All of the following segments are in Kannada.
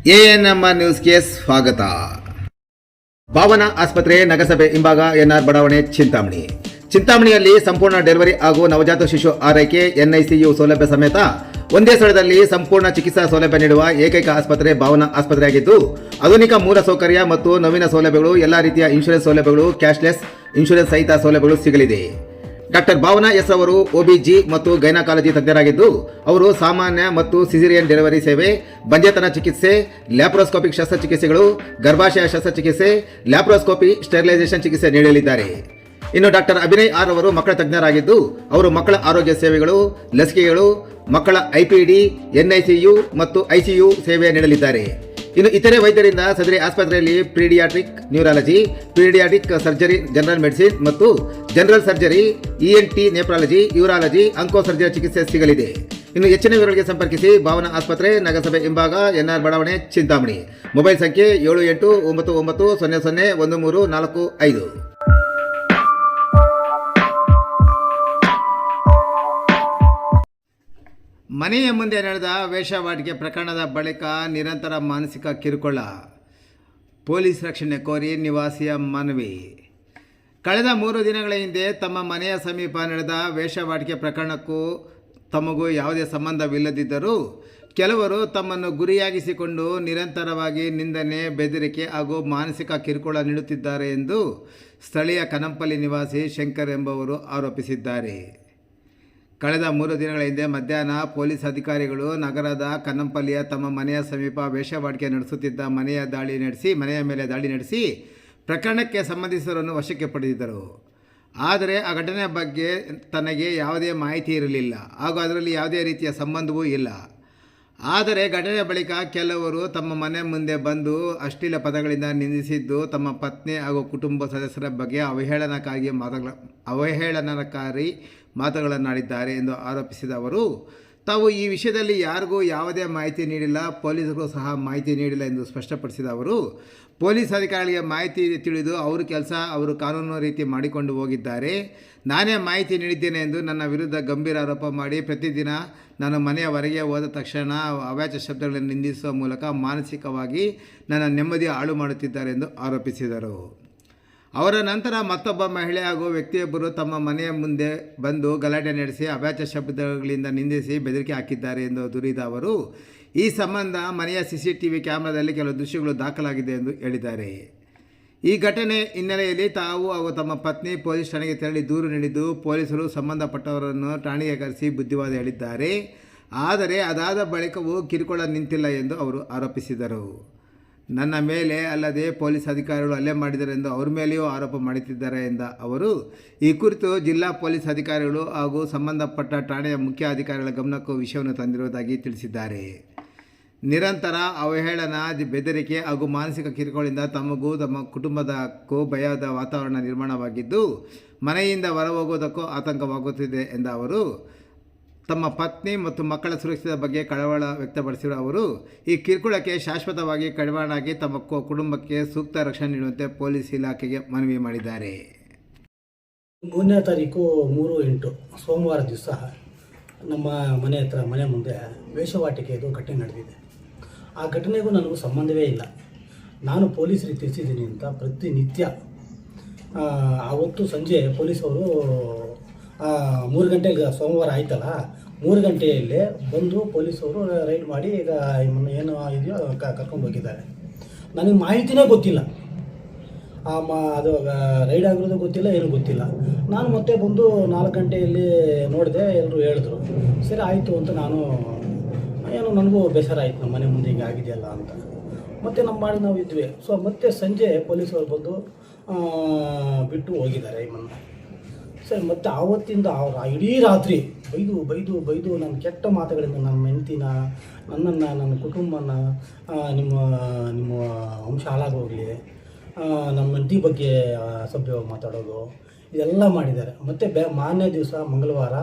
ಎಎನ್ಎಂಆರ್ ನ್ಯೂಸ್ಗೆ ಸ್ವಾಗತ. ಭಾವನಾ ಆಸ್ಪತ್ರೆ ನಗರಸಭೆ ಹಿಂಭಾಗ ಎನ್ಆರ್ ಬಡಾವಣೆ ಚಿಂತಾಮಣಿಯಲ್ಲಿ ಸಂಪೂರ್ಣ ಡೆಲಿವರಿ ಹಾಗೂ ನವಜಾತ ಶಿಶು ಆರೈಕೆ ಎನ್ಐಸಿಯು ಸೌಲಭ್ಯ ಸಮೇತ ಒಂದೇ ಸ್ಥಳದಲ್ಲಿ ಸಂಪೂರ್ಣ ಚಿಕಿತ್ಸಾ ಸೌಲಭ್ಯ ನೀಡುವ ಏಕೈಕ ಆಸ್ಪತ್ರೆ ಭಾವನಾ ಆಸ್ಪತ್ರೆಯಾಗಿದ್ದು, ಆಧುನಿಕ ಮೂಲ ಸೌಕರ್ಯ ಮತ್ತು ನವೀನ ಸೌಲಭ್ಯಗಳು, ಎಲ್ಲ ರೀತಿಯ ಇನ್ಶೂರೆನ್ಸ್ ಸೌಲಭ್ಯಗಳು, ಕ್ಯಾಶ್ಲೆಸ್ ಇನ್ಶೂರೆನ್ಸ್ ಸಹಿತ ಸೌಲಭ್ಯಗಳು ಸಿಗಲಿದೆ. ಡಾಕ್ಟರ್ ಭಾವನಾ ಎಸ್ ಅವರು ಒಬಿಜಿ ಮತ್ತು ಗೈನಕಾಲಜಿ ತಜ್ಞರಾಗಿದ್ದು, ಅವರು ಸಾಮಾನ್ಯ ಮತ್ತು ಸಿಸೇರಿಯನ್ ಡೆಲಿವರಿ ಸೇವೆ, ಬಂಜೆತನ ಚಿಕಿತ್ಸೆ, ಲ್ಯಾಪ್ರೋಸ್ಕೋಪಿಕ್ ಶಸ್ತ್ರಚಿಕಿತ್ಸೆಗಳು, ಗರ್ಭಾಶಯ ಶಸ್ತ್ರಚಿಕಿತ್ಸೆ, ಲ್ಯಾಪ್ರೋಸ್ಕೋಪಿ ಸ್ಟೆರಿಲೈಸೇಷನ್ ಚಿಕಿತ್ಸೆ ನೀಡಲಿದ್ದಾರೆ. ಇನ್ನು ಡಾಕ್ಟರ್ ಅಭಿನಯ್ ಆರ್ ಅವರು ಮಕ್ಕಳ ತಜ್ಞರಾಗಿದ್ದು, ಅವರು ಮಕ್ಕಳ ಆರೋಗ್ಯ ಸೇವೆಗಳು, ಲಸಿಕೆಗಳು, ಮಕ್ಕಳ ಐಪಿಡಿ, ಎನ್ಐಸಿಯು ಮತ್ತು ಐಸಿಯು ಸೇವೆ ನೀಡಲಿದ್ದಾರೆ. ಇನ್ನು ಇತರೆ ವೈದ್ಯರಿಂದ ಸದರಿ ಆಸ್ಪತ್ರೆಯಲ್ಲಿ paediatric neurology, paediatric surgery, general medicine ಮತ್ತು general surgery, ENT, nephrology, urology, onco surgery ಚಿಕಿತ್ಸೆ ಸಿಗಲಿದೆ. ಇನ್ನು ಹೆಚ್ಚಿನ ವಿವರಗಳಿಗೆ ಸಂಪರ್ಕಿಸಿ ಭಾವನಾ ಆಸ್ಪತ್ರೆ, ನಗರಸಭೆ ಹಿಂಭಾಗ, ಎನ್ಆರ್ ಬಡಾವಣೆ, ಚಿಂತಾಮಣಿ. ಮೊಬೈಲ್ ಸಂಖ್ಯೆ 7899001345. ಮನೆಯ ಮುಂದೆ ನಡೆದ ವೇಶ್ಯಾವಾಟಿಕೆ ಪ್ರಕರಣದ ಬಳಿಕ ನಿರಂತರ ಮಾನಸಿಕ ಕಿರುಕುಳ, ಪೊಲೀಸ್ ರಕ್ಷಣೆ ಕೋರಿ ನಿವಾಸಿಯ ಮನವಿ. ಕಳೆದ 3 ದಿನಗಳ ಹಿಂದೆ ತಮ್ಮ ಮನೆಯ ಸಮೀಪ ನಡೆದ ವೇಶ್ಯಾವಾಟಿಕೆ ಪ್ರಕರಣಕ್ಕೂ ತಮಗೂ ಯಾವುದೇ ಸಂಬಂಧವಿಲ್ಲದಿದ್ದರೂ ಕೆಲವರು ತಮ್ಮನ್ನು ಗುರಿಯಾಗಿಸಿಕೊಂಡು ನಿರಂತರವಾಗಿ ನಿಂದನೆ, ಬೆದರಿಕೆ ಹಾಗೂ ಮಾನಸಿಕ ಕಿರುಕುಳ ನೀಡುತ್ತಿದ್ದಾರೆ ಎಂದು ಸ್ಥಳೀಯ ಕನಂಪಲ್ಲಿ ನಿವಾಸಿ ಶಂಕರ್ ಎಂಬುವರು ಆರೋಪಿಸಿದ್ದಾರೆ. ಕಳೆದ 3 ದಿನಗಳ ಹಿಂದೆ ಮಧ್ಯಾಹ್ನ ಪೊಲೀಸ್ ಅಧಿಕಾರಿಗಳು ನಗರದ ಕನ್ನಂಪಲ್ಲಿಯ ತಮ್ಮ ಮನೆಯ ಸಮೀಪ ವೇಶ್ಯಾವಾಟಿಕೆ ನಡೆಸುತ್ತಿದ್ದ ಮನೆಯ ಮೇಲೆ ದಾಳಿ ನಡೆಸಿ ಪ್ರಕರಣಕ್ಕೆ ಸಂಬಂಧಿಸಿದವರನ್ನು ವಶಕ್ಕೆ ಪಡೆದಿದ್ದರು. ಆದರೆ ಆ ಘಟನೆಯ ಬಗ್ಗೆ ತನಗೆ ಯಾವುದೇ ಮಾಹಿತಿ ಇರಲಿಲ್ಲ ಹಾಗೂ ಅದರಲ್ಲಿ ಯಾವುದೇ ರೀತಿಯ ಸಂಬಂಧವೂ ಇಲ್ಲ. ಆದರೆ ಘಟನೆಯ ಬಳಿಕ ಕೆಲವರು ತಮ್ಮ ಮನೆ ಮುಂದೆ ಬಂದು ಅಶ್ಲೀಲ ಪದಗಳಿಂದ ನಿಂದಿಸಿದ್ದು, ತಮ್ಮ ಪತ್ನಿ ಹಾಗೂ ಕುಟುಂಬ ಸದಸ್ಯರ ಬಗ್ಗೆ ಅವಹೇಳನಕಾರಿ ಮಾತುಗಳನ್ನಾಡಿದ್ದಾರೆ ಎಂದು ಆರೋಪಿಸಿದ ಅವರು, ತಾವು ಈ ವಿಷಯದಲ್ಲಿ ಯಾರಿಗೂ ಯಾವುದೇ ಮಾಹಿತಿ ನೀಡಿಲ್ಲ, ಪೊಲೀಸರಿಗೂ ಸಹ ಮಾಹಿತಿ ನೀಡಿಲ್ಲ ಎಂದು ಸ್ಪಷ್ಟಪಡಿಸಿದ ಅವರು, ಪೊಲೀಸ್ ಅಧಿಕಾರಿಗಳಿಗೆ ಮಾಹಿತಿ ತಿಳಿದು ಅವರು ಕಾನೂನು ರೀತಿ ಮಾಡಿಕೊಂಡು ಹೋಗಿದ್ದಾರೆ. ನಾನೇ ಮಾಹಿತಿ ನೀಡಿದ್ದೇನೆ ಎಂದು ನನ್ನ ವಿರುದ್ಧ ಗಂಭೀರ ಆರೋಪ ಮಾಡಿ ಪ್ರತಿದಿನ ನಾನು ಮನೆಯ ಹೊರಗೆ ಹೋದ ತಕ್ಷಣ ಅವಾಚ್ಯ ಶಬ್ದಗಳನ್ನು ನಿಂದಿಸುವ ಮೂಲಕ ಮಾನಸಿಕವಾಗಿ ನನ್ನ ನೆಮ್ಮದಿ ಹಾಳು ಮಾಡುತ್ತಿದ್ದಾರೆ ಎಂದು ಆರೋಪಿಸಿದರು. ಅವರ ನಂತರ ಮತ್ತೊಬ್ಬ ಮಹಿಳೆ ಹಾಗೂ ವ್ಯಕ್ತಿಯೊಬ್ಬರು ತಮ್ಮ ಮನೆಯ ಮುಂದೆ ಬಂದು ಗಲಾಟೆ ನಡೆಸಿ ಅವಾಚ್ಯ ಶಬ್ದಗಳಿಂದ ನಿಂದಿಸಿ ಬೆದರಿಕೆ ಹಾಕಿದ್ದಾರೆ ಎಂದು ದೂರಿದ ಅವರು, ಈ ಸಂಬಂಧ ಮನೆಯ CCTV ಕ್ಯಾಮೆರಾದಲ್ಲಿ ಕೆಲವು ದೃಶ್ಯಗಳು ದಾಖಲಾಗಿದೆ ಎಂದು ಹೇಳಿದ್ದಾರೆ. ಈ ಘಟನೆ ಹಿನ್ನೆಲೆಯಲ್ಲಿ ತಾವು ಹಾಗೂ ತಮ್ಮ ಪತ್ನಿ ಪೊಲೀಸ್ ಠಾಣೆಗೆ ತೆರಳಿ ದೂರು ನೀಡಿದ್ದು, ಪೊಲೀಸರು ಸಂಬಂಧಪಟ್ಟವರನ್ನು ಠಾಣೆಗೆ ಕರೆಸಿ ಬುದ್ಧಿವಾದ ಹೇಳಿದ್ದಾರೆ. ಆದರೆ ಅದಾದ ಬಳಿಕವೂ ಕಿರುಕುಳ ನಿಂತಿಲ್ಲ ಎಂದು ಅವರು ಆರೋಪಿಸಿದರು. ನನ್ನ ಮೇಲೆ ಅಲ್ಲದೆ ಪೊಲೀಸ್ ಅಧಿಕಾರಿಗಳು ಹಲ್ಲೆ ಮಾಡಿದ್ದಾರೆ ಎಂದು ಅವರ ಮೇಲೆಯೂ ಆರೋಪ ಮಾಡುತ್ತಿದ್ದಾರೆ ಎಂದ ಅವರು, ಈ ಕುರಿತು ಜಿಲ್ಲಾ ಪೊಲೀಸ್ ಅಧಿಕಾರಿಗಳು ಹಾಗೂ ಸಂಬಂಧಪಟ್ಟ ಠಾಣೆಯ ಮುಖ್ಯ ಅಧಿಕಾರಿಗಳ ಗಮನಕ್ಕೂ ವಿಷಯವನ್ನು ತಂದಿರುವುದಾಗಿ ತಿಳಿಸಿದ್ದಾರೆ. ನಿರಂತರ ಅವಹೇಳನ, ಬೆದರಿಕೆ ಹಾಗೂ ಮಾನಸಿಕ ಕಿರುಕುಳದಿಂದ ತಮಗೂ ತಮ್ಮ ಕುಟುಂಬದಕ್ಕೂ ಭಯದ ವಾತಾವರಣ ನಿರ್ಮಾಣವಾಗಿದ್ದು, ಮನೆಯಿಂದ ಹೊರಹೋಗುವುದಕ್ಕೂ ಆತಂಕವಾಗುತ್ತಿದೆ ಎಂದ ಅವರು, ತಮ್ಮ ಪತ್ನಿ ಮತ್ತು ಮಕ್ಕಳ ಸುರಕ್ಷತೆ ಬಗ್ಗೆ ಕಳವಳ ವ್ಯಕ್ತಪಡಿಸಿರುವ ಅವರು, ಈ ಕಿರುಕುಳಕ್ಕೆ ಶಾಶ್ವತವಾಗಿ ಕಡಿವಾಣಾಗಿ ತಮ್ಮ ಕುಟುಂಬಕ್ಕೆ ಸೂಕ್ತ ರಕ್ಷಣೆ ನೀಡುವಂತೆ ಪೊಲೀಸ್ ಇಲಾಖೆಗೆ ಮನವಿ ಮಾಡಿದ್ದಾರೆ. 3ನೇ ತಾರೀಕು 3/8 ಸೋಮವಾರ ದಿವಸ ನಮ್ಮ ಮನೆ ಮುಂದೆ ವೇಶ್ಯಾವಾಟಿಕೆದು ಘಟನೆ ನಡೆದಿದೆ. ಆ ಘಟನೆಗೂ ನನಗೂ ಸಂಬಂಧವೇ ಇಲ್ಲ. ನಾನು ಪೊಲೀಸರಿಗೆ ತಿಳಿಸಿದ್ದೀನಿ ಅಂತ ಪ್ರತಿನಿತ್ಯ ಆವತ್ತು ಸಂಜೆ ಪೊಲೀಸವರು 3 ಗಂಟೆಗೆ ಸೋಮವಾರ ಆಯ್ತಲ್ಲ, 3 ಗಂಟೆಯಲ್ಲೇ ಬಂದು ಪೊಲೀಸವರು ರೈಡ್ ಮಾಡಿ ಈಗ ಏನು ಇದೆಯೋ ಕರ್ಕೊಂಡು ಹೋಗಿದ್ದಾರೆ. ನನಗೆ ಮಾಹಿತಿನೇ ಗೊತ್ತಿಲ್ಲ, ಅದು ರೈಡ್ ಆಗಿರೋದು ಗೊತ್ತಿಲ್ಲ, ಏನೂ ಗೊತ್ತಿಲ್ಲ. ನಾನು ಮತ್ತೆ ಬಂದು 4 ಗಂಟೆಯಲ್ಲಿ ನೋಡಿದೆ, ಎಲ್ಲರೂ ಹೇಳಿದ್ರು. ಸರಿ ಆಯಿತು ಅಂತ ನನಗೂ ಬೇಸರ ಆಯಿತು, ನಮ್ಮ ಮನೆ ಮುಂದೆ ಹಿಂಗೆ ಆಗಿದೆಯಲ್ಲ ಅಂತ. ಮತ್ತು ನಾವು ಇದ್ವಿ. ಸೊ ಮತ್ತೆ ಸಂಜೆ ಪೊಲೀಸರು ಬಂದು ಬಿಟ್ಟು ಹೋಗಿದ್ದಾರೆ ಇಮ್ಮನ್ನು. ಸರಿ, ಮತ್ತು ಆವತ್ತಿಂದ ಇಡೀ ರಾತ್ರಿ ಬೈದು ನನ್ನ ಕೆಟ್ಟ ಮಾತುಗಳಿಂದ ನನ್ನ ಹೆಂಡತಿನ, ನನ್ನನ್ನು, ನನ್ನ ಕುಟುಂಬನ, ನಿಮ್ಮ ವಂಶ ಹಾಳಾಗೋಗಲಿ, ನಮ್ಮ ಹೆಂಡತಿ ಬಗ್ಗೆ ಅಸಭ್ಯವಾಗಿ ಮಾತಾಡೋದು, ಇದೆಲ್ಲ ಮಾಡಿದ್ದಾರೆ. ಮತ್ತು ಮಾರನೇ ದಿವಸ ಮಂಗಳವಾರ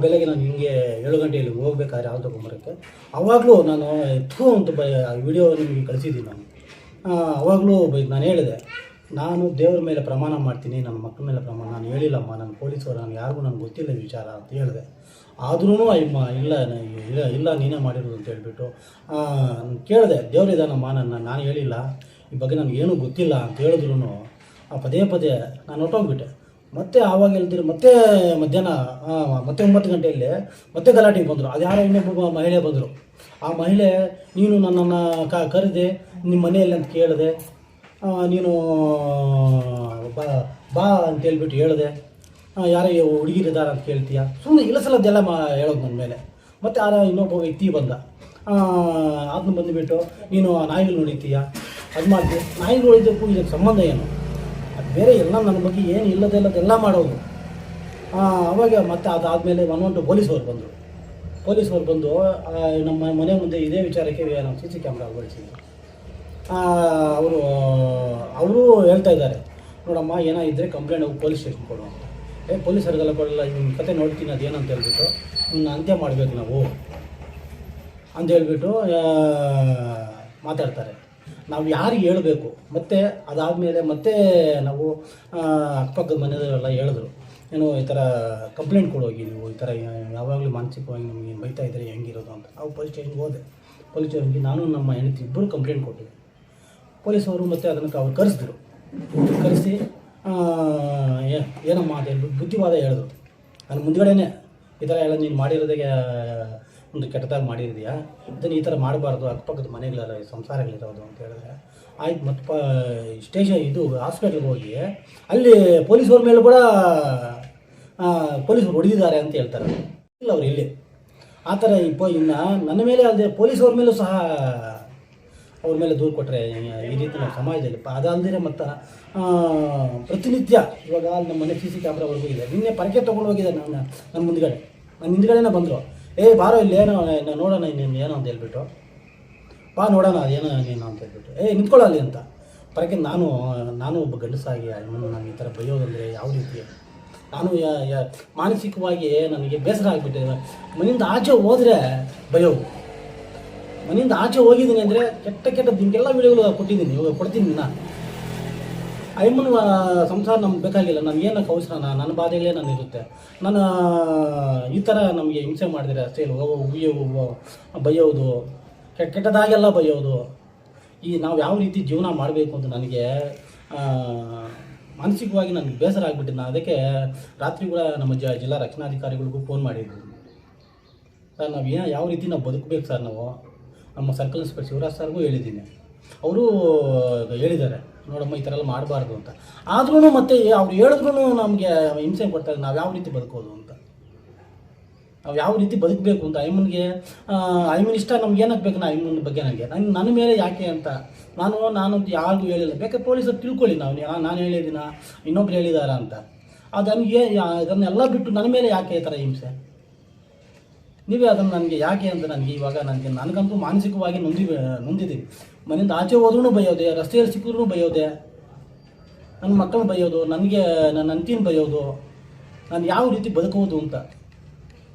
ಬೆಳಗ್ಗೆ ನಾನು ಹಿಂಗೆ 7 ಗಂಟೆಯಲ್ಲಿ ಹೋಗ್ಬೇಕಾದ್ರೆ ಹಾಲು ತಗೊಂಬರೋಕ್ಕೆ, ಆವಾಗಲೂ ನಾನು ಅಂತ ವಿಡಿಯೋ ನಿಮಗೆ ಕಳಿಸಿದ್ದೀನಿ. ನಾನು ಆವಾಗಲೂ ನಾನು ಹೇಳಿದೆ, ನಾನು ದೇವ್ರ ಮೇಲೆ ಪ್ರಮಾಣ ಮಾಡ್ತೀನಿ, ನನ್ನ ಮಕ್ಕಳ ಮೇಲೆ ಪ್ರಮಾಣ, ನಾನು ಹೇಳಿಲ್ಲಮ್ಮ, ನನ್ನ ಪೊಲೀಸರು ನಾನು ಯಾರಿಗೂ ನನಗೆ ಗೊತ್ತಿಲ್ಲ ಈ ವಿಚಾರ ಅಂತ ಹೇಳಿದೆ. ಆದ್ರೂ ಅಯ್ಯಮ್ಮ ಇಲ್ಲ ಇಲ್ಲ ನೀನೇ ಮಾಡಿರೋದು ಅಂತ ಹೇಳ್ಬಿಟ್ಟು ಕೇಳಿದೆ. ದೇವರಿದಾನಮ್ಮ, ನಾನು ಹೇಳಿಲ್ಲ, ಈ ಬಗ್ಗೆ ನನಗೇನೂ ಗೊತ್ತಿಲ್ಲ ಅಂತ ಹೇಳಿದ್ರು ಪದೇ ಪದೇ ನಾನು ಹೊಟ್ಟೋಗ್ಬಿಟ್ಟೆ. ಮತ್ತೆ ಆವಾಗ ಹೇಳ್ತೀರಿ ಮತ್ತೆ ಮಧ್ಯಾಹ್ನ ಮತ್ತೆ 9 ಗಂಟೆಯಲ್ಲಿ ಮತ್ತೆ ಗಲಾಟೆಗೆ ಬಂದರು. ಅದು ಯಾರೋ ಇನ್ನೊಬ್ಬ ಮಹಿಳೆ ಬಂದರು. ಆ ಮಹಿಳೆ ನೀನು ನನ್ನನ್ನು ಕರೆದೆ ನಿಮ್ಮ ಮನೆಯಲ್ಲಿ ಅಂತ ಕೇಳಿದೆ, ನೀನು ಬಾ ಅಂತ ಹೇಳ್ಬಿಟ್ಟು ಹೇಳಿದೆ, ಯಾರೋ ಹುಡುಗಿರಿದ್ದಾರೆ ಅಂತ ಕೇಳ್ತೀಯ, ಸುಮ್ಮನೆ ಇಲ್ಲಸಲದ್ದೆಲ್ಲ ಹೇಳೋದು ನನ್ನ ಮೇಲೆ. ಮತ್ತು ಇನ್ನೊಬ್ಬ ವ್ಯಕ್ತಿ ಬಂದ, ಅದನ್ನ ಬಂದುಬಿಟ್ಟು ನೀನು ನಾಯಿಗಳು ನೋಡಿತೀಯ, ಅದು ಮಾಡ್ತೀವಿ. ನಾಯಿಗಳು ನೋಡಿದ್ದಕ್ಕೂ ಇದಕ್ಕೆ ಸಂಬಂಧ ಏನು? ಅದು ಬೇರೆ ಎಲ್ಲ ನನ್ನ ಬಗ್ಗೆ ಏನು ಇಲ್ಲದೆಲ್ಲ ಮಾಡೋದು. ಅವಾಗ ಮತ್ತೆ ಅದಾದಮೇಲೆ ಪೊಲೀಸವ್ರು ಬಂದು ನಮ್ಮ ಮನೆ ಮುಂದೆ ಇದೇ ವಿಚಾರಕ್ಕೆ ನಾವು CC ಕ್ಯಾಮ್ರಾ ಅಳವಡಿಸಿದ್ರು. ಅವರು ಹೇಳ್ತಾ ಇದ್ದಾರೆ, ನೋಡಮ್ಮ ಏನಾಗಿದ್ದರೆ ಕಂಪ್ಲೇಂಟ್ ಹೋಗಿ ಪೊಲೀಸ್ ಸ್ಟೇಷನ್ ಕೊಡು ಅಂತ. ಪೊಲೀಸರಿಗೆಲ್ಲ ಕೊಡಲ್ಲ, ನಿಮ್ಮ ಕತೆ ನೋಡ್ತೀನಿ ಅದೇನಂತ ಹೇಳ್ಬಿಟ್ಟು ಇನ್ನು ಅಂತ್ಯ ಮಾಡಬೇಕು ನಾವು ಅಂತ ಹೇಳ್ಬಿಟ್ಟು ಮಾತಾಡ್ತಾರೆ. ನಾವು ಯಾರಿಗೆ ಹೇಳಬೇಕು? ಮತ್ತು ಅದಾದಮೇಲೆ ಮತ್ತೆ ನಾವು ಅಕ್ಕಪಕ್ಕದ ಮನೆಯವರೆಲ್ಲ ಹೇಳಿದ್ರು, ಏನು ಈ ಥರ ಕಂಪ್ಲೇಂಟ್ ಕೊಡೋಗಿ ನೀವು ಈ ಥರ ಯಾವಾಗಲೂ ಮಾನಸಿಕವಾಗಿ ನಮಗೆ ಬೈತಾ ಇದ್ದಾರೆ ಹೆಂಗಿರೋದು ಅಂತ. ನಾವು ಪೊಲೀಸ್ ಸ್ಟೇಷನ್ಗೆ ಹೋದೆ. ಪೊಲೀಸ್ ಸ್ಟೇಷನ್ಗೆ ನಾನು ನಮ್ಮ ಹೆಂಡತಿ ಇಬ್ಬರು ಕಂಪ್ಲೇಂಟ್ ಕೊಟ್ಟಿವಿ. ಪೊಲೀಸವರು ಮತ್ತು ಅದನ್ನು ಅವ್ರು ಕರೆಸಿ ಏನಮ್ಮ ಅಂತ ಹೇಳ್ಬಿಟ್ಟು ಬುದ್ಧಿವಾದ ಹೇಳಿದ್ರು. ನಾನು ಮುಂದ್ಗಡೆನೇ ಈ ಥರ ಎಲ್ಲ ನೀನು ಮಾಡಿರೋದಕ್ಕೆ ಒಂದು ಕೆಟ್ಟದಾಗಿ ಮಾಡಿರಿದೆಯಾ, ಇದನ್ನು ಈ ಥರ ಮಾಡಬಾರ್ದು, ಅಕ್ಕಪಕ್ಕದ ಮನೆಗಳೆಲ್ಲ ಸಂಸಾರಗಳಿರೋದು ಅಂತ ಹೇಳಿದ್ರೆ ಆಯ್ತು. ಮತ್ತು ಹಾಸ್ಪಿಟ್ಲಿಗೆ ಹೋಗಿ ಅಲ್ಲಿ ಪೊಲೀಸವ್ರ ಮೇಲೆ ಕೂಡ ಪೊಲೀಸರು ಹೊಡೆದಿದ್ದಾರೆ ಅಂತ ಹೇಳ್ತಾರೆ. ಇಲ್ಲ ಅವ್ರು ಇಲ್ಲಿ ಆ ಥರ ಇನ್ನು ನನ್ನ ಮೇಲೆ ಅಲ್ಲದೆ ಪೊಲೀಸವ್ರ ಮೇಲೂ ಸಹ ಅವ್ರ ಮೇಲೆ ದೂರು ಕೊಟ್ಟರೆ ಈ ರೀತಿ ನಾವು ಸಮಾಜದಲ್ಲಿ ಅದಲ್ಲದೆ ಮತ್ತು ಪ್ರತಿನಿತ್ಯ ಇವಾಗ ನಮ್ಮ ಮನೆ CC ಕ್ಯಾಮ್ರಾವರೆಗೂ ಇದೆ. ನಿನ್ನೆ ಪರಕೆ ತೊಗೊಂಡು ಹೋಗಿದ್ದಾರೆ ನನ್ನ ಹಿಂದ್ಗಡೆನೇ ಬಂದರು. ಬಾರೋ ಇಲ್ಲಿ ಏನೋ ನೋಡೋಣ ನೀನು ಏನೋ ಅಂತ ಹೇಳ್ಬಿಟ್ಟು, ಬಾ ನೋಡೋಣ ಅದೇನೋ ನೀನು ಅಂತ ಹೇಳ್ಬಿಟ್ಟು ನಿಂತ್ಕೊಳ್ಳಲ್ಲಿ ಅಂತ ಪರಕೆ. ನಾನು ಒಬ್ಬ ಗಂಡಸಾಗಿ ನಾನು ಈ ಥರ ಬೈಯೋದಂದರೆ ಯಾವ ರೀತಿ, ನಾನು ಮಾನಸಿಕವಾಗಿ ನನಗೆ ಬೇಸರ ಆಗಿಬಿಟ್ಟಿದೆ. ಮನೆಯಿಂದ ಆಚೆ ಹೋದರೆ ಬೈಯೋದು, ಮನೆಯಿಂದ ಆಚೆ ಹೋಗಿದ್ದೀನಿ ಅಂದರೆ ಕೆಟ್ಟ ನಿಮಗೆಲ್ಲ ವಿಡಿಯೋಗಳು ಕೊಟ್ಟಿದ್ದೀನಿ, ಇವಾಗ ಕೊಡ್ತೀನಿ. ನಾನು ಅಯ್ಯಮ್ಮನ ಸಂಸಾರ ನಮ್ಗೆ ಬೇಕಾಗಿಲ್ಲ, ನನಗೇನಕ್ಕೆ ಅವಸರ, ನನ್ನ ಬಾಧೆಗಳೇ ನಾನು ಇರುತ್ತೆ. ನಾನು ಈ ಥರ ನಮಗೆ ಹಿಂಸೆ ಮಾಡಿದರೆ ಅಷ್ಟೇ ಬೈಯೋದು, ಕೆಟ್ಟದಾಗೆಲ್ಲ ಬೈಯೋದು. ನಾವು ಯಾವ ರೀತಿ ಜೀವನ ಮಾಡಬೇಕು ಅಂತ ನನಗೆ ಮಾನಸಿಕವಾಗಿ ನನಗೆ ಬೇಸರ ಆಗಿಬಿಟ್ಟಿದ್ದು. ನಾನು ಅದಕ್ಕೆ ರಾತ್ರಿ ಕೂಡ ನಮ್ಮ ಜಿಲ್ಲಾ ರಕ್ಷಣಾಧಿಕಾರಿಗಳಿಗೂ ಫೋನ್ ಮಾಡಿದ್ದೀನಿ. ಸರ್ ನಾವು ಯಾವ ರೀತಿ ನಾವು ಬದುಕಬೇಕು ಸರ್, ನಾವು ನಮ್ಮ ಸರ್ಕಲ್ ಇನ್ಸ್ಪೆಕ್ಟರ್ ಶಿವರಾಜ್ ಸರ್ಗೂ ಹೇಳಿದ್ದೀನಿ. ಅವರು ಹೇಳಿದ್ದಾರೆ, ನೋಡಮ್ಮ ಈ ಥರ ಎಲ್ಲ ಮಾಡಬಾರ್ದು ಅಂತ. ಆದ್ರೂ ಮತ್ತೆ ಅವ್ರು ಹೇಳಿದ್ರು ನಮಗೆ ಹಿಂಸೆ ಕೊಡ್ತಾರೆ. ನಾವು ಯಾವ ರೀತಿ ಬದುಕೋದು ಅಂತ, ನಾವು ಯಾವ ರೀತಿ ಬದುಕಬೇಕು ಅಂತ. ಅಯ್ಯಮ್ಮನ ಇಷ್ಟ ನಮ್ಗೆ ಏನಕ್ಕೆ ಬೇಕು? ಅಯ್ಯಮ್ಮನ ಬಗ್ಗೆ ನನ್ನ ಮೇಲೆ ಯಾಕೆ ಅಂತ ನಾನು ಯಾರಿಗೂ ಹೇಳಿಲ್ಲ. ಬೇಕಾದ್ರೆ ಪೊಲೀಸರು ತಿಳ್ಕೊಳ್ಳಿ, ನಾನು ಹೇಳಿದ್ದೀನ ಇನ್ನೊಬ್ರು ಹೇಳಿದಾರ ಅಂತ. ಅದನ್ನೆಲ್ಲ ಬಿಟ್ಟು ನನ್ನ ಮೇಲೆ ಯಾಕೆ ಈ ಥರ ಹಿಂಸೆ? ನೀವೇ ಅದನ್ನು ನನಗೆ ಯಾಕೆ ಅಂತ ಇವಾಗ ನನಗಂತೂ ಮಾನಸಿಕವಾಗಿ ನೊಂದಿದ್ದೀನಿ. ಮನೆಯಿಂದ ಆಚೆ ಹೋದ್ರೂ ಬೈಯೋದೆ, ರಸ್ತೆಯಲ್ಲಿ ಸಿಕ್ಕಿದ್ರೂ ಬೈಯೋದೆ, ನನ್ನ ಮಕ್ಕಳನ್ನ ಬೈಯೋದು, ನನ್ನ ಅಂತಿನ ಬೈಯೋದು. ನಾನು ಯಾವ ರೀತಿ ಬದುಕೋದು ಅಂತ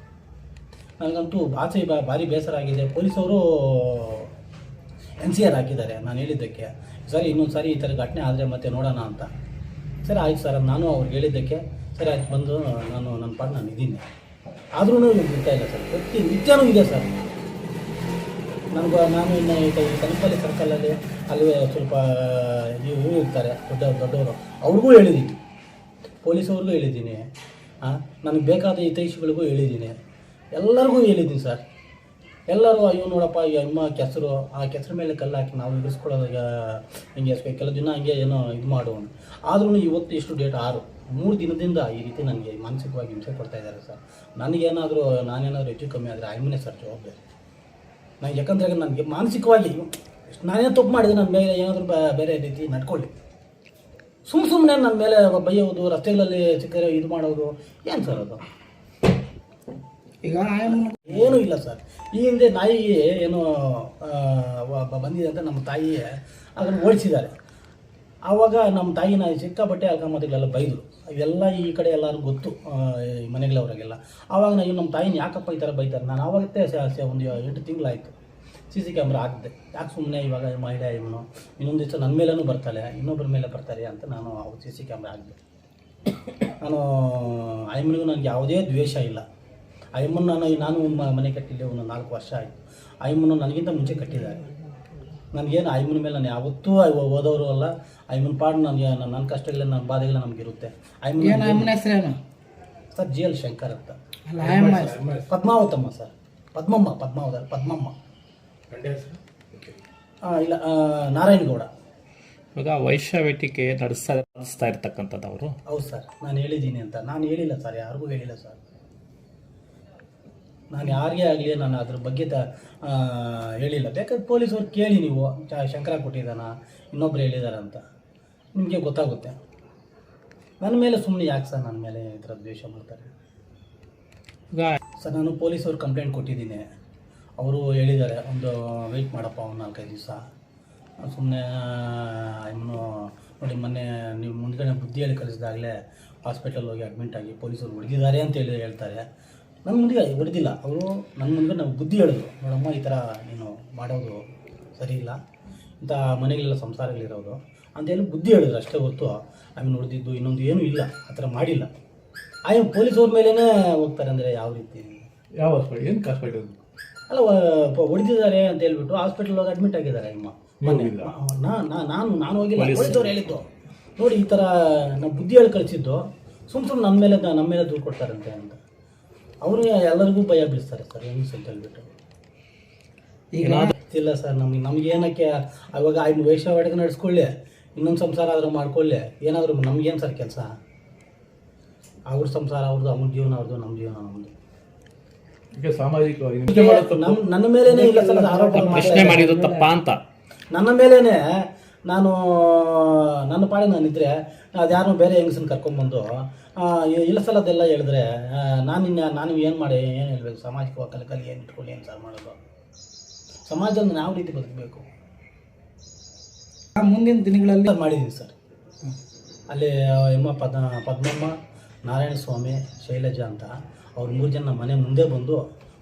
ನನಗಂತೂ ಭಾರಿ ಬೇಸರ ಆಗಿದೆ. ಪೊಲೀಸವರು NCR ಹಾಕಿದ್ದಾರೆ ನಾನು ಹೇಳಿದ್ದಕ್ಕೆ. ಸರಿ ಇನ್ನೊಂದು ಸಾರಿ ಈ ಥರ ಘಟನೆ ಆದರೆ ಮತ್ತೆ ನೋಡೋಣ ಅಂತ. ಸರಿ ಆಯ್ತು ಸರ್, ನಾನು ಅವ್ರಿಗೆ ಹೇಳಿದ್ದಕ್ಕೆ ಸರಿ ಆಯ್ತು ಬಂದು ನನ್ನ ಪಾಡು ನಾನು ಇದ್ದೀನಿ. ಆದ್ರೂ ಬಿಡ್ತಾ ಇಲ್ಲ ಸರ್, ನಿತ್ಯನೂ ಇದೆ ಸರ್. ನಾನು ಇನ್ನು ಈ ಕನಕಪಲ್ಲಿ ಸರ್ಕಲಲ್ಲಿ ಅಲ್ಲಿ ಸ್ವಲ್ಪ ಇವರು ಇರ್ತಾರೆ ದೊಡ್ಡವರು, ಅವ್ರಿಗೂ ಹೇಳಿದ್ದೀನಿ, ಪೊಲೀಸವ್ರಿಗೂ ಹೇಳಿದ್ದೀನಿ, ನನಗೆ ಬೇಕಾದ ಹಿತೈಷಿಗಳಿಗೂ ಹೇಳಿದ್ದೀನಿ, ಎಲ್ಲರಿಗೂ ಹೇಳಿದ್ದೀನಿ ಸರ್. ಎಲ್ಲರೂ ಅಯ್ಯೋ ನೋಡಪ್ಪ ಈ ಅಮ್ಮ ಕೆಸರು, ಆ ಕೆಸರು ಮೇಲೆ ಕಲ್ಲು ಹಾಕಿ ನಾವು ಇಳಿಸ್ಕೊಳ್ಳೋದಾಗ ಹಿಂಗೆ ಕೆಲವು ದಿನ ಹಂಗೆ ಏನೋ ಇದು ಮಾಡು. ಆದ್ರೂ ಇವತ್ತು ಎಷ್ಟು ಡೇಟ್ 3 ದಿನದಿಂದ ಈ ರೀತಿ ನನಗೆ ಮಾನಸಿಕವಾಗಿ ಹಿಂಸೆ ಕೊಡ್ತಾ ಇದ್ದಾರೆ ಸರ್. ನಾನೇನಾದರೂ ಹೆಚ್ಚು ಕಮ್ಮಿ ಆದರೆ ಅಯ್ಯಮ್ಮನೇ ಸರ್ ಜವಾಬ್ದಾರಿ. ನನಗೆ ಯಾಕಂದರೆ ನನಗೆ ಮಾನಸಿಕವಾಗಿ ನಾನೇನು ತಪ್ಪು ಮಾಡಿದೆ, ನನ್ನ ಮೇಲೆ ಏನಾದರೂ ಬೇರೆ ರೀತಿ ನಡ್ಕೊಳ್ಳಿ. ಸುಮ್ಮನೆ ನನ್ನ ಮೇಲೆ ಬೈಯೋದು, ರಸ್ತೆಗಳಲ್ಲಿ ಸಿಕ್ಕರೆ ಇದು ಮಾಡೋದು ಏನು ಸರ್ ಅದು? ಈಗ ಏನೂ ಇಲ್ಲ ಸರ್. ಈ ಹಿಂದೆ ನಾಯಿ ಏನೋ ಬಂದಿದೆ ಅಂತ ನಮ್ಮ ತಾಯಿಯೇ ಅದನ್ನು ಓಡಿಸಿದ್ದಾರೆ. ಆವಾಗ ನಮ್ಮ ತಾಯಿನ ಸಿಕ್ಕಾಪಟ್ಟೆ ಅಲ್ಕಮ್ಮದಿಗಳೆಲ್ಲ ಬೈದರು. ಇವೆಲ್ಲ ಈ ಕಡೆ ಎಲ್ಲರೂ ಗೊತ್ತು, ಮನೆಗಳವರಿಗೆಲ್ಲ. ಆವಾಗ ನಮ್ಮ ತಾಯಿನ ಯಾಕಪ್ಪ ಈ ಥರ ಬೈತಾರೆ? ನಾನು ಆವಾಗತ್ತೆ ಒಂದು 8 ತಿಂಗಳಾಯಿತು. CC ಕ್ಯಾಮ್ರಾ ಹಾಕಿದೆ. ಯಾಕೆ ಸುಮ್ಮನೆ ಇವಾಗ ಮಹಿಳೆ ಇವನು ಇನ್ನೊಂದು ದಿವಸ ನನ್ನ ಮೇಲೂ ಬರ್ತಾಳೆ, ಇನ್ನೊಬ್ಬರ ಮೇಲೆ ಬರ್ತಾರೆ ಅಂತ ನಾನು ಅವ್ರು CC ಕ್ಯಾಮ್ರಾ ಹಾಕಿದೆ. ನಾನು ಆಯಮ್ಮನಿಗೂ ನನಗೆ ಯಾವುದೇ ದ್ವೇಷ ಇಲ್ಲ. ಆಯಮ್ಮನ ನಾನು ಮನೆ ಕಟ್ಟಿದ್ದೆ ಒಂದು 4 ವರ್ಷ ಆಯಿತು. ಆಯಮ್ಮನ ನನಗಿಂತ ಮುಂಚೆ ಕಟ್ಟಿದ್ದಾರೆ. ನನಗೇನು ಆಯಮ್ಮನ ಮೇಲೆ ನಾನು ಯಾವತ್ತೂ ಓದೋರು ಅಲ್ಲ. ಆಯಮ್ಮನ ಪಾಡು ನನಗೆ ನನ್ನ ಕಷ್ಟಗಳ ನನ್ನ ಬಾಧೆಗಳ ನಮಗಿರುತ್ತೆ. ಆಯಮ್ಮನ ಹೆಸರೇನು ಸರ್ GL ಶಂಕರ್ ಅಂತ. ಪದ್ಮಾವತಮ್ಮ ಸರ್, ಪದ್ಮಮ್ಮ ಇಲ್ಲ ನಾರಾಯಣಗೌಡ. ಇವಾಗ ವೈಶ್ಯವೇಟಿಕೆ ನಡೆಸ್ತಾ ಇರ್ತಕ್ಕಂಥದ್ದು ಅವರು. ಹೌದು ಸರ್, ನಾನು ಹೇಳಿದ್ದೀನಿ ಅಂತ. ನಾನು ಹೇಳಿಲ್ಲ ಸರ್, ಯಾರಿಗೂ ಹೇಳಿಲ್ಲ ಸರ್. ನಾನು ಯಾರಿಗೇ ಆಗಲಿ ನಾನು ಅದ್ರ ಬಗ್ಗೆ ಹೇಳಿಲ್ಲ. ಬೇಕಾದ್ರೆ ಪೊಲೀಸವ್ರು ಕೇಳಿ ನೀವು, ಶಂಕರ ಕೊಟ್ಟಿದ್ದಾನ, ಇನ್ನೊಬ್ರು ಹೇಳಿದಾರೆ ಅಂತ ನಿಮಗೆ ಗೊತ್ತಾಗುತ್ತೆ. ನನ್ನ ಮೇಲೆ ಸುಮ್ಮನೆ ಯಾಕೆ ಸರ್ ನನ್ನ ಮೇಲೆ ಈ ಥರ ದ್ವೇಷ ಮಾಡ್ತಾರೆ ಈಗ ಸರ್? ನಾನು ಪೊಲೀಸವ್ರು ಕಂಪ್ಲೇಂಟ್ ಕೊಟ್ಟಿದ್ದೀನಿ. ಅವರು ಹೇಳಿದ್ದಾರೆ ಒಂದು ವೆಯ್ಟ್ ಮಾಡಪ್ಪ ಒಂದು 4-5 ದಿವಸ. ಸುಮ್ಮನೆ ಇನ್ನು ನೋಡಿ, ಮೊನ್ನೆ ನೀವು ಮುಂದ್ಗಡೆ ಬುದ್ಧಿ ಹೇಳಿ ಕಳಿಸಿದಾಗಲೇ ಹಾಸ್ಪಿಟಲ್ ಹೋಗಿ ಅಡ್ಮಿಂಟ್ ಆಗಿ ಪೊಲೀಸರು ಹೊಡೆದಿದ್ದಾರೆ ಅಂತ ಹೇಳ್ತಾರೆ. ನನ್ನ ಮುಂದೆ ಹೊಡೆದಿಲ್ಲ ಅವರು, ನನ್ನ ಮುಂದೆ ನಾವು ಬುದ್ಧಿ ಹೇಳಿದ್ರು. ನೋಡಮ್ಮ, ಈ ಥರ ನೀನು ಮಾಡೋದು ಸರಿ ಇಲ್ಲ, ಇಂಥ ಮನೆಗಳೆಲ್ಲ ಸಂಸಾರಗಳಿರೋದು ಅಂತೇಳಿ ಬುದ್ಧಿ ಹೇಳಿದ್ರು ಅಷ್ಟೇ ಹೊರತು ಆಮೇಲೆ ಹೊಡೆದಿದ್ದು ಇನ್ನೊಂದು ಏನೂ ಇಲ್ಲ, ಆ ಥರ ಮಾಡಿಲ್ಲ. ಪೊಲೀಸವ್ರ ಮೇಲೇ ಹೋಗ್ತಾರೆ ಅಂದರೆ ಯಾವ ರೀತಿ? ಯಾವ ಹಾಸ್ಪಿಟಲ್? ಏನು ಹಾಸ್ಪಿಟಲ್? ಅಲ್ಲ, ಹೊಡೆದಿದ್ದಾರೆ ಅಂತ ಹೇಳ್ಬಿಟ್ಟು ಹಾಸ್ಪಿಟಲ್ ಹೋಗಿ ಅಡ್ಮಿಟ್ ಆಗಿದ್ದಾರೆ ಅಮ್ಮ. ನಾನು ಹೋಗಿಲ್ಲ, ಪೊಲೀಸವ್ರು ಹೇಳಿದ್ದು. ನೋಡಿ, ಈ ಥರ ನಾವು ಬುದ್ಧಿ ಹೇಳಿ ಕಳಿಸಿದ್ದು, ಸುಮ್ಮನೆ ನಮ್ಮ ಮೇಲೆ ದೂರು ಕೊಡ್ತಾರಂತೆ ಅಂತ. ಅವರು ಎಲ್ಲರಿಗೂ ಭಯ ಬೀಳಿಸ್ತಾರೆ ಸರ್, ಹೆಂಗ್ಸ್ ಅಂತ ಹೇಳ್ಬಿಟ್ಟು. ಈಗ ಇಲ್ಲ ಸರ್, ನಮ್ಗೇನಕ್ಕೆ ಅವಾಗ ವೇಷವಾಟಿಕೆ ನಡೆಸ್ಕೊಳ್ಳಿ, ಇನ್ನೊಂದು ಸಂಸಾರ ಆದರೂ ಮಾಡ್ಕೊಳ್ಳಿ, ಏನಾದರೂ ನಮ್ಗೇನು ಸರ್ ಕೆಲಸ? ಅವ್ರ ಸಂಸಾರ ಅವ್ರದ್ದು, ಅವ್ರ ಜೀವನ ಅವ್ರದ್ದು, ನಮ್ಮ ಜೀವನ ನಮ್ಮದು. ಈಗ ಸಾಮಾಜಿಕ ನನ್ನ ಮೇಲೇನೆ ಇಲ್ಲ ಸರ್ ಆರೋಪ ಪ್ರಶ್ನೆ ಮಾಡಿದ್ದು ತಪ್ಪಾ ಅಂತ. ನನ್ನ ಮೇಲೇನೆ ನಾನು ನನ್ನ ಪಾಡಿ ನಾನಿದ್ರೆ ಅದು ಯಾರನ್ನೂ ಬೇರೆ ಹೆಂಗಸನ್ನು ಕರ್ಕೊಂಡ್ಬಂದು ಇಲ್ಲ ಸಲ ಅದೆಲ್ಲ ಹೇಳಿದ್ರೆ ನಾನು ಏನು ಮಾಡಿ ಏನು ಹೇಳ್ಬೇಕು? ಸಮಾಜಕ್ಕೆ ಕಲಿ ಏನು ಇಟ್ಕೊಳ್ಳಿ, ಏನು ಸರ್ ಮಾಡೋದು? ಸಮಾಜದಲ್ಲಿ ನಾವು ರೀತಿ ಬದುಕಬೇಕು. ಮುಂದಿನ ದಿನಗಳಲ್ಲಿ ಮಾಡಿದ್ದೀವಿ ಸರ್. ಅಲ್ಲಿ ಪದ್ಮಮ್ಮ, ನಾರಾಯಣ ಸ್ವಾಮಿ, ಶೈಲಜಾ ಅಂತ ಅವ್ರು 3 ಜನ ಮನೆ ಮುಂದೆ ಬಂದು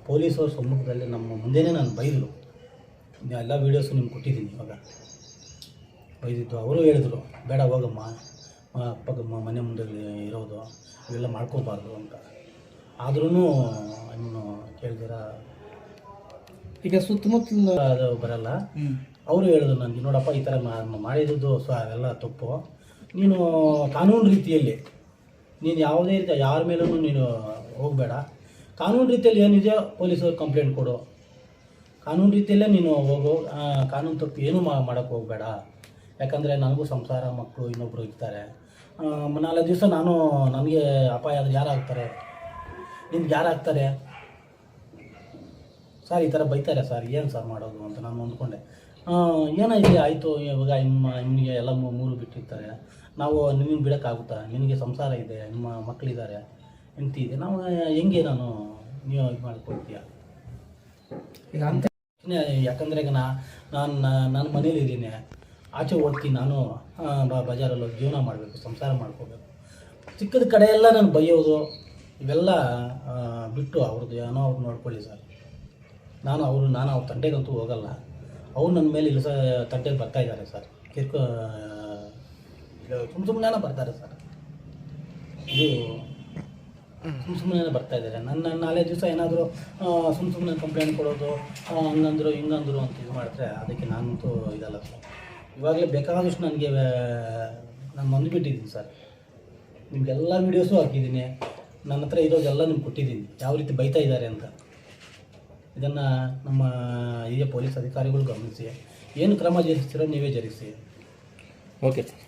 ಪೊಲೀಸವ್ರ ಸಮ್ಮುಖದಲ್ಲಿ ನಮ್ಮ ಮುಂದೆನೇ ನಾನು ಬೈದರು. ಎಲ್ಲ ವೀಡಿಯೋಸು ನಿಮ್ಗೆ ಕೊಟ್ಟಿದ್ದೀನಿ. ಇವಾಗ ಬೈದಿದ್ದು ಅವರು ಹೇಳಿದ್ರು, ಬೇಡ ಹೋಗಮ್ಮ, ಮನೆ ಮುಂದೆ ಇರೋದು ಇವೆಲ್ಲ ಮಾಡ್ಕೋಬಾರ್ದು ಅಂತ. ಆದ್ರೂ ಇನ್ನು ಕೇಳಿದಿರ ಈಗ ಸುತ್ತಮುತ್ತಲ ಅದು ಬರಲ್ಲ. ಅವರು ಹೇಳಿದ್ರು ನನಗೆ, ನೋಡಪ್ಪ, ಈ ಥರ ಮಾಡಿದ್ದು ಅದೆಲ್ಲ ತಪ್ಪು. ನೀನು ಕಾನೂನು ರೀತಿಯಲ್ಲಿ ನೀನು ಯಾವುದೇ ರೀತಿ ಯಾರ ಮೇಲೂ ನೀನು ಹೋಗಬೇಡ. ಕಾನೂನು ರೀತಿಯಲ್ಲಿ ಏನಿದೆಯೋ ಪೊಲೀಸವ್ರು ಕಂಪ್ಲೇಂಟ್ ಕೊಡು. ಕಾನೂನು ರೀತಿಯಲ್ಲೇ ನೀನು ಹೋಗು. ಕಾನೂನು ತಪ್ಪು ಏನೂ ಮಾಡೋಕ್ಕೆ ಹೋಗಬೇಡ. ಯಾಕಂದರೆ ನನಗೂ ಸಂಸಾರ, ಮಕ್ಕಳು ಇನ್ನೊಬ್ಬರು ಇರ್ತಾರೆ. 4 ದಿವಸ ನನಗೆ ಅಪಾಯ ಆದರೆ ಯಾರಾಗ್ತಾರೆ? ನಿಮ್ಗೆ ಯಾರಾಗ್ತಾರೆ ಸರ್? ಈ ಥರ ಬೈತಾರೆ ಸರ್, ಏನು ಸರ್ ಮಾಡೋದು ಅಂತ ನಾನು ಅಂದ್ಕೊಂಡೆ. ಏನಾಯ್ತು ಆಯಿತು, ಇವಾಗ ನಿಮಗೆ ಎಲ್ಲ 3 ಬಿಟ್ಟಿರ್ತಾರೆ. ನಾವು ನಿಮಗೆ ಬಿಡೋಕ್ಕಾಗುತ್ತಾ? ನಿನಗೆ ಸಂಸಾರ ಇದೆ, ನಿಮ್ಮ ಮಕ್ಕಳಿದ್ದಾರೆ, ಹೆಂಡತಿ ಇದೆ, ನಾವು ಹೆಂಗೆ ನೀವು ಇದು ಮಾಡ್ಕೊಳ್ತೀಯ? ಈಗ ಅಂತ ಯಾಕಂದರೆ ಈಗ ನಾನು ಮನೇಲಿ ಇದ್ದೀನಿ, ಆಚೆ ಹೋಗ್ತೀನಿ, ನಾನು ಬಜಾರಲ್ಲಿ ಜೀವನ ಮಾಡಬೇಕು, ಸಂಸಾರ ಮಾಡ್ಕೋಬೇಕು. ಚಿಕ್ಕದ ಕಡೆ ಎಲ್ಲ ನಾನು ಬೈಯೋದು ಇವೆಲ್ಲ ಬಿಟ್ಟು ಅವ್ರದ್ದು ಏನೋ ಅವ್ರು ನೋಡ್ಕೊಳ್ಳಿ ಸರ್. ನಾನು ಅವ್ರ ತಂಟೆಗಂತೂ ಹೋಗಲ್ಲ. ಅವ್ರು ನನ್ನ ಮೇಲೆ ಇಲ್ಲ ಸರ್, ತಂಟೆಗೆ ಬರ್ತಾಯಿದ್ದಾರೆ ಸರ್. ಸುಮ್ಮನೆ ಬರ್ತಾರೆ ಸರ್. ಇದು ಸುಮ್ಮನೆ ಬರ್ತಾಯಿದ್ದಾರೆ. ನನ್ನ 4 ದಿವಸ ಏನಾದರೂ ಸುಮ್ಮನೆ ಕಂಪ್ಲೇಂಟ್ ಕೊಡೋದು, ಹಂಗಂದ್ರು ಹಿಂಗಂದ್ರು ಅಂತ ಇದು ಮಾಡಿದ್ರೆ ಅದಕ್ಕೆ ನಾನಂತೂ ಇದಲ್ಲ ಸರ್. ಇವಾಗಲೇ ಬೇಕಾದಷ್ಟು ನನಗೆ ನಾನು ಬಂದುಬಿಟ್ಟಿದ್ದೀನಿ ಸರ್. ನಿಮಗೆಲ್ಲ ವೀಡಿಯೋಸು ಹಾಕಿದ್ದೀನಿ. ನನ್ನ ಹತ್ರ ಇರೋದೆಲ್ಲ ನಿಮ್ಗೆ ಕೊಟ್ಟಿದ್ದೀನಿ, ಯಾವ ರೀತಿ ಬೈತಾ ಇದ್ದಾರೆ ಅಂತ. ಇದನ್ನು ನಮ್ಮ ಹಿರಿಯ ಪೊಲೀಸ್ ಅಧಿಕಾರಿಗಳು ಗಮನಿಸಿ, ಏನು ಕ್ರಮ ಜರುಗಿಸ್ತೀರೋ ನೀವೇ ಜರುಗಿಸಿ. Okay sir.